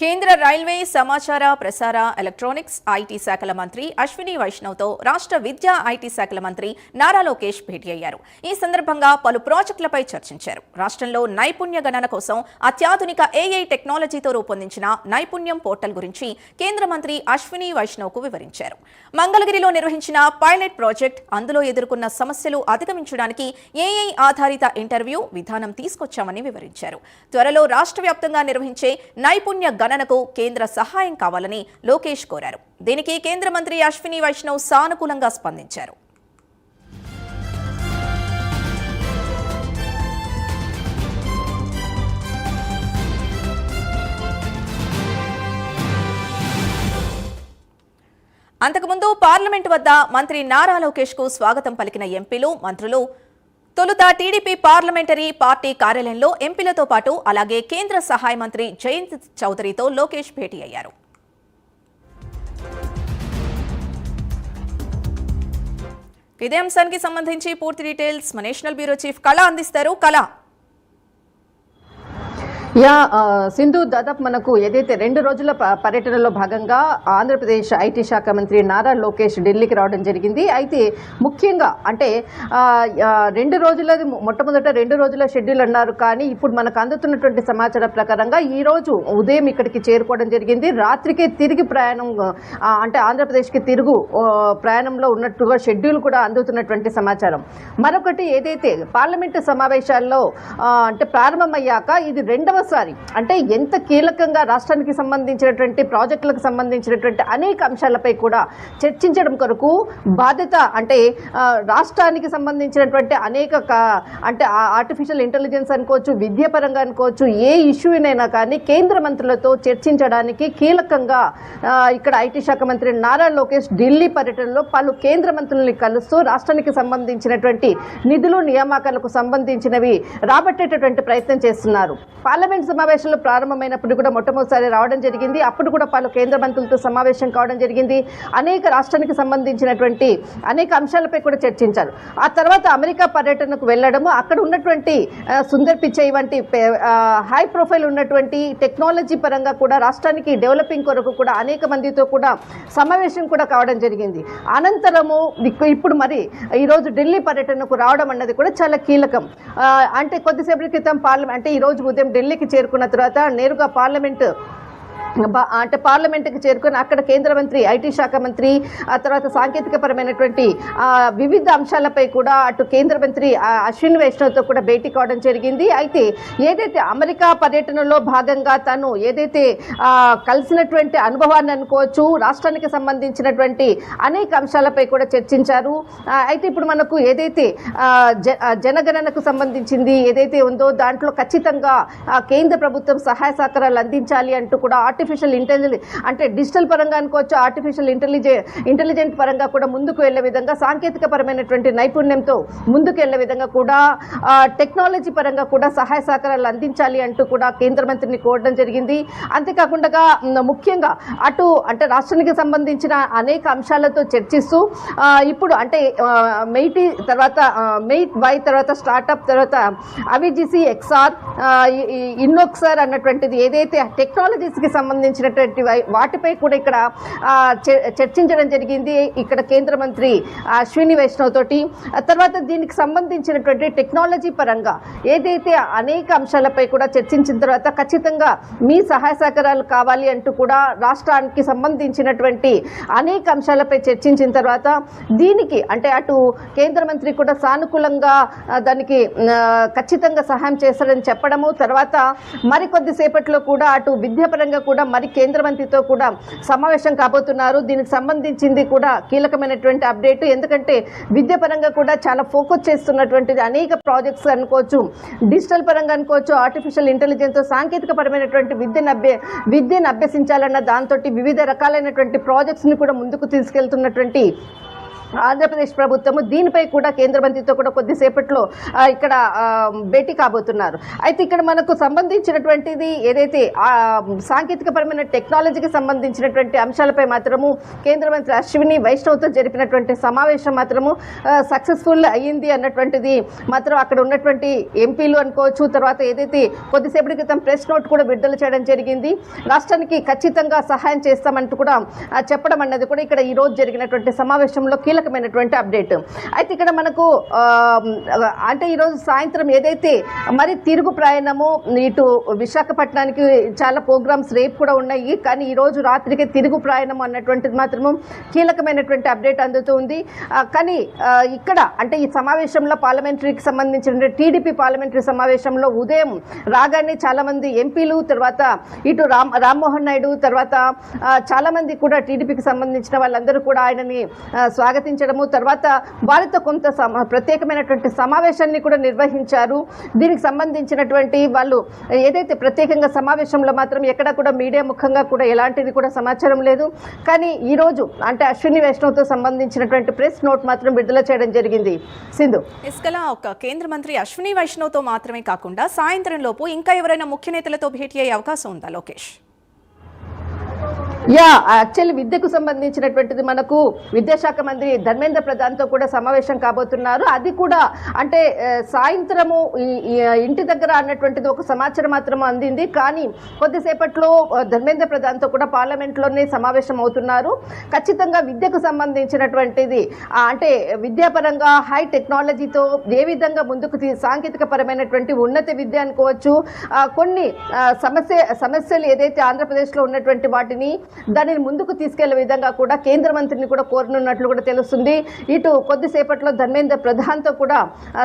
కేంద్ర రైల్వే సమాచార ప్రసార ఎలక్ట్రానిక్స్ ఐటీ శాఖల మంత్రి అశ్విని వైష్ణవ్తో రాష్ట్ర విద్యా ఐటీ శాఖల మంత్రి నారా లోకేష్ భేటీ అయ్యారు. ఈ సందర్భంగా పలు ప్రాజెక్టులపై చర్చించారు. రాష్ట్రంలో నైపుణ్య గణన కోసం అత్యాధునిక ఏఐ టెక్నాలజీతో రూపొందించిన నైపుణ్యం పోర్టల్ గురించి కేంద్ర మంత్రి అశ్విని వైష్ణవ్కు వివరించారు. మంగళగిరిలో నిర్వహించిన పైలట్ ప్రాజెక్ట్, అందులో ఎదుర్కొన్న సమస్యలు అధిగమించడానికి ఏఐ ఆధారిత ఇంటర్వ్యూ విధానం తీసుకొచ్చామని వివరించారు. త్వరలో రాష్ట్ర వ్యాప్తంగా నిర్వహించే నైపుణ్య గణనకు కేంద్ర సహాయం కావాలని లోకేష్ కోరారు. దీనికి కేంద్ర మంత్రి అశ్విని వైష్ణవ్ సానుకూలంగా స్పందించారు. అంతకుముందు పార్లమెంటు వద్ద మంత్రి నారా లోకేష్ కు స్వాగతం పలికిన ఎంపీలు, మంత్రులు తొలుత టీడీపీ పార్లమెంటరీ పార్టీ కార్యాలయంలో ఎంపీలతో పాటు అలాగే కేంద్ర సహాయ మంత్రి జయంత్ చౌదరితో లోకేష్ భేటీ అయ్యారు. ఇదే అంశానికి సంబంధించి పూర్తి డీటెయిల్స్ మా నేషనల్ బ్యూరో చీఫ్ కళ అందిస్తారు. కళ, సింధు, దాదాపు మనకు ఏదైతే 2 రోజుల పర్యటనలో భాగంగా ఆంధ్రప్రదేశ్ ఐటీ శాఖ మంత్రి నారా లోకేష్ ఢిల్లీకి రావడం జరిగింది. అయితే ముఖ్యంగా అంటే 2 రోజులది మొట్టమొదట 2 రోజుల షెడ్యూల్ అన్నారు. కానీ ఇప్పుడు మనకు అందుతున్నటువంటి సమాచారం ప్రకారంగా ఈ రోజు ఉదయం ఇక్కడికి చేరుకోవడం జరిగింది. రాత్రికే తిరిగి ప్రయాణం అంటే ఆంధ్రప్రదేశ్కి తిరుగు ప్రయాణంలో ఉన్నట్టుగా షెడ్యూల్ కూడా అందుతున్నటువంటి సమాచారం. మరొకటి ఏదైతే పార్లమెంటు సమావేశాల్లో అంటే ప్రారంభమయ్యాక ఇది 2వ సారి అంటే ఎంత కీలకంగా రాష్ట్రానికి సంబంధించినటువంటి ప్రాజెక్టులకు సంబంధించినటువంటి అనేక అంశాలపై కూడా చర్చించడం కొరకు బాధ్యత అంటే రాష్ట్రానికి సంబంధించినటువంటి అనేక అంటే ఆర్టిఫిషియల్ ఇంటెలిజెన్స్ అనుకోవచ్చు, విద్యాపరంగా అనుకోవచ్చు, ఏ ఇష్యూనైనా కానీ కేంద్ర మంత్రులతో చర్చించడానికి కీలకంగా ఇక్కడ ఐటీ శాఖ మంత్రి నారా లోకేష్ ఢిల్లీ పర్యటనలో పలు కేంద్ర మంత్రుల్ని కలుస్తూ రాష్ట్రానికి సంబంధించినటువంటి నిధులు, నియామకాలకు సంబంధించినవి రాబట్టేటటువంటి ప్రయత్నం చేస్తున్నారు. పార్లమెంట్ సమావేశంలో ప్రారంభమైనప్పుడు కూడా మొట్టమొదటిసారి రావడం జరిగింది. అప్పుడు కూడా పలు కేంద్ర మంత్రులతో సమావేశం కావడం జరిగింది. అనేక రాష్ట్రానికి సంబంధించినటువంటి అనేక అంశాలపై కూడా చర్చించారు. ఆ తర్వాత అమెరికా పర్యటనకు వెళ్ళడము, అక్కడ ఉన్నటువంటి సుందర్ పిచై వంటి హై ప్రొఫైల్ ఉన్నటువంటి టెక్నాలజీ పరంగా కూడా రాష్ట్రానికి డెవలపింగ్ కొరకు కూడా అనేక మందితో కూడా సమావేశం కూడా కావడం జరిగింది. అనంతరము ఇప్పుడు మరి ఈరోజు ఢిల్లీ పర్యటనకు రావడం అన్నది కూడా చాలా కీలకం. అంటే కొద్దిసేపటి క్రితం అంటే ఈరోజు ఉదయం ఢిల్లీకి చేరుకున్న తర్వాత నేరుగా పార్లమెంటుకి చేరుకొని అక్కడ కేంద్ర మంత్రి, ఐటీ శాఖ మంత్రి, ఆ తర్వాత సాంకేతిక పరమైనటువంటి వివిధ అంశాలపై కూడా అటు కేంద్ర మంత్రి అశ్విని వైష్ణవ్తో కూడా భేటీ కావడం జరిగింది. అయితే ఏదైతే అమెరికా పర్యటనలో భాగంగా తను ఏదైతే కలిసినటువంటి అనుభవాన్ని అనుకోవచ్చు, రాష్ట్రానికి సంబంధించినటువంటి అనేక అంశాలపై కూడా చర్చించారు. అయితే ఇప్పుడు మనకు ఏదైతే జనగణనకు సంబంధించింది ఏదైతే ఉందో దాంట్లో ఖచ్చితంగా కేంద్ర ప్రభుత్వం సహాయ సహకారాలు అందించాలి అంటూ కూడా ఆర్టిఫిషియల్ ఇంటెలిజెన్స్ అంటే డిజిటల్ పరంగా అనుకోవచ్చు, ఆర్టిఫిషియల్ ఇంటెలిజెంట్ పరంగా కూడా ముందుకు వెళ్లే విధంగా, సాంకేతిక పరమైనటువంటి నైపుణ్యంతో ముందుకు వెళ్లే విధంగా కూడా టెక్నాలజీ పరంగా కూడా సహాయ సహకారాలు అందించాలి అంటూ కూడా కేంద్ర మంత్రిని కోరడం జరిగింది. అంతేకాకుండా ముఖ్యంగా అంటే రాష్ట్రానికి సంబంధించిన అనేక అంశాలతో చర్చిస్తూ ఇప్పుడు అంటే మెయిటీ తర్వాత మెయిట్ వై తర్వాత స్టార్టప్ తర్వాత అవిజిసి ఎక్స్ఆర్ ఇన్నోక్సార్ అన్నటువంటిది ఏదైతే టెక్నాలజీస్కి సంబంధించినటువంటి వాటిపై కూడా ఇక్కడ చర్చించడం జరిగింది ఇక్కడ కేంద్ర మంత్రి అశ్విని వైష్ణవ్ తోటి. తర్వాత దీనికి సంబంధించినటువంటి టెక్నాలజీ పరంగా ఏదైతే అనేక అంశాలపై కూడా చర్చించిన తర్వాత ఖచ్చితంగా మీ సహాయ సహకారాలు కావాలి అంటూ కూడా రాష్ట్రానికి సంబంధించినటువంటి అనేక అంశాలపై చర్చించిన తర్వాత దీనికి అంటే అటు కేంద్ర మంత్రి కూడా సానుకూలంగా దానికి ఖచ్చితంగా సహాయం చేస్తారని చెప్పడము, తర్వాత మరికొద్దిసేపట్లో కూడా అటు విద్యాపరంగా కూడా మరి కేంద్ర మంత్రితో కూడా సమావేశం కాబోతున్నారు. దీనికి సంబంధించింది కూడా కీలకమైనటువంటి అప్డేట్. ఎందుకంటే విద్యాపరంగా కూడా చాలా ఫోకస్ చేస్తున్నటువంటిది అనేక ప్రాజెక్ట్స్ అనుకోవచ్చు, డిజిటల్ పరంగా అనుకోవచ్చు, ఆర్టిఫిషియల్ ఇంటెలిజెన్స్ సాంకేతిక పరమైనటువంటి విద్యను అభ్యసించాలన్న దాంతో వివిధ రకాలైనటువంటి ప్రాజెక్ట్స్ని కూడా ముందుకు తీసుకెళ్తున్నటువంటి ఆంధ్రప్రదేశ్ ప్రభుత్వము దీనిపై కూడా కేంద్ర మంత్రితో కూడా కొద్దిసేపట్లో ఇక్కడ భేటీ కాబోతున్నారు. అయితే ఇక్కడ మనకు సంబంధించినటువంటిది ఏదైతే సాంకేతికపరమైన టెక్నాలజీకి సంబంధించినటువంటి అంశాలపై మాత్రము కేంద్ర మంత్రి అశ్విని వైష్ణవ్తో జరిపినటువంటి సమావేశం మాత్రము సక్సెస్ఫుల్ అయ్యింది అన్నటువంటిది మాత్రం అక్కడ ఉన్నటువంటి ఎంపీలు అనుకోవచ్చు. తర్వాత ఏదైతే కొద్దిసేపటి క్రితం ప్రెస్ నోట్ కూడా విడుదల చేయడం జరిగింది. రాష్ట్రానికి ఖచ్చితంగా సహాయం చేస్తామంటూ కూడా చెప్పడం అన్నది కూడా ఇక్కడ ఈ రోజు జరిగినటువంటి సమావేశంలో కీలకమైనటువంటి అప్డేట్. అయితే ఇక్కడ మనకు అంటే ఈరోజు సాయంత్రం ఏదైతే మరి తిరుగు ప్రయాణము ఇటు విశాఖపట్నానికి చాలా ప్రోగ్రామ్స్ రేపు కూడా ఉన్నాయి, కానీ ఈరోజు రాత్రికి తిరుగు ప్రయాణం అన్నటువంటిది మాత్రము కీలకమైనటువంటి అప్డేట్ అందుతుంది. కానీ ఇక్కడ అంటే ఈ సమావేశంలో పార్లమెంటరీకి సంబంధించిన టీడీపీ పార్లమెంటరీ సమావేశంలో ఉదయం రాగానే చాలా మంది ఎంపీలు, తర్వాత ఇటు రామ్మోహన్ నాయుడు, తర్వాత చాలా మంది కూడా టీడీపీకి సంబంధించిన వాళ్ళందరూ కూడా ఆయనని స్వాగతించడము, తర్వాత వారితో కొంత ప్రత్యేకమైనటువంటి సమావేశాన్ని కూడా నిర్వహించారు. దీనికి సంబంధించినటువంటి వాళ్ళు ఏదైతే ప్రత్యేకంగా సమావేశంలో మాత్రం ఎక్కడ కూడా మీడియా ముఖంగా కూడా ఎలాంటిది కూడా సమాచారం లేదు. కానీ ఈ రోజు అంటే అశ్విని వైష్ణవ్తో సంబంధించినటువంటి ప్రెస్ నోట్ మాత్రం విడుదల చేయడం జరిగింది. సింధు, ఇసుకలా ఒక కేంద్ర మంత్రి అశ్విని వైష్ణవ్తో మాత్రమే కాకుండా సాయంత్రం లోపు ఇంకా ఎవరైనా ముఖ్య నేతలతో భేటీ అయ్యే అవకాశం ఉందా లోకేష్? యాక్చువల్లీ విద్యకు సంబంధించినటువంటిది మనకు విద్యాశాఖ మంత్రి ధర్మేంద్ర ప్రధాన్తో కూడా సమావేశం కాబోతున్నారు. అది కూడా అంటే సాయంత్రము ఇంటి దగ్గర అన్నటువంటిది ఒక సమాచారం మాత్రం అందింది. కానీ కొద్దిసేపట్లో ధర్మేంద్ర ప్రధాన్తో కూడా పార్లమెంట్లోనే సమావేశం అవుతున్నారు. ఖచ్చితంగా విద్యకు సంబంధించినటువంటిది అంటే విద్యాపరంగా హై టెక్నాలజీతో ఏ విధంగా ముందుకు సాంకేతిక పరమైనటువంటి ఉన్నత విద్య అనుకోవచ్చు, కొన్ని సమస్యలు ఏదైతే ఆంధ్రప్రదేశ్లో ఉన్నటువంటి వాటిని దానిని ముందుకు తీసుకెళ్లే విధంగా కూడా కేంద్ర మంత్రిని కూడా కోరనున్నట్లు కూడా తెలుస్తుంది. ఇటు కొద్దిసేపట్లో ధర్మేంద్ర ప్రధాన్తో కూడా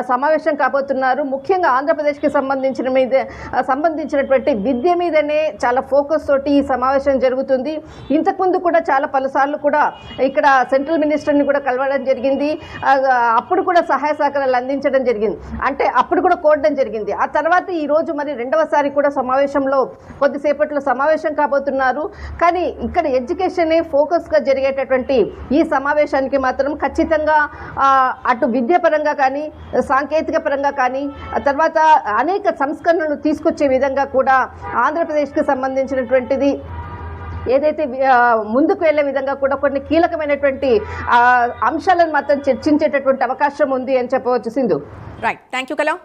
సమావేశం కాబోతున్నారు. ముఖ్యంగా ఆంధ్రప్రదేశ్కి సంబంధించినటువంటి విద్య మీదనే చాలా ఫోకస్ తోటి ఈ సమావేశం జరుగుతుంది. ఇంతకుముందు కూడా చాలా పలుసార్లు కూడా ఇక్కడ సెంట్రల్ మినిస్టర్ని కూడా కలవడం జరిగింది. అప్పుడు కూడా సహాయ సహకారాలు అందించడం జరిగింది, అంటే అప్పుడు కూడా కోరడం జరిగింది. ఆ తర్వాత ఈ రోజు మరి రెండవసారి కూడా సమావేశంలో కొద్దిసేపట్లో సమావేశం కాబోతున్నారు. కానీ ఇక్కడ ఎడ్యుకేషన్ ఫోకస్గా జరిగేటటువంటి ఈ సమావేశానికి మాత్రం ఖచ్చితంగా అటు విద్యాపరంగా కానీ సాంకేతిక పరంగా కానీ తర్వాత అనేక సంస్కరణలు తీసుకొచ్చే విధంగా కూడా ఆంధ్రప్రదేశ్కి సంబంధించినటువంటిది ఏదైతే ముందుకు వెళ్లే విధంగా కూడా కొన్ని కీలకమైనటువంటి అంశాలను మాత్రం చర్చించేటటువంటి అవకాశం ఉంది అని చెప్పవచ్చు. సింధు, రైట్, థ్యాంక్ యూ కలా.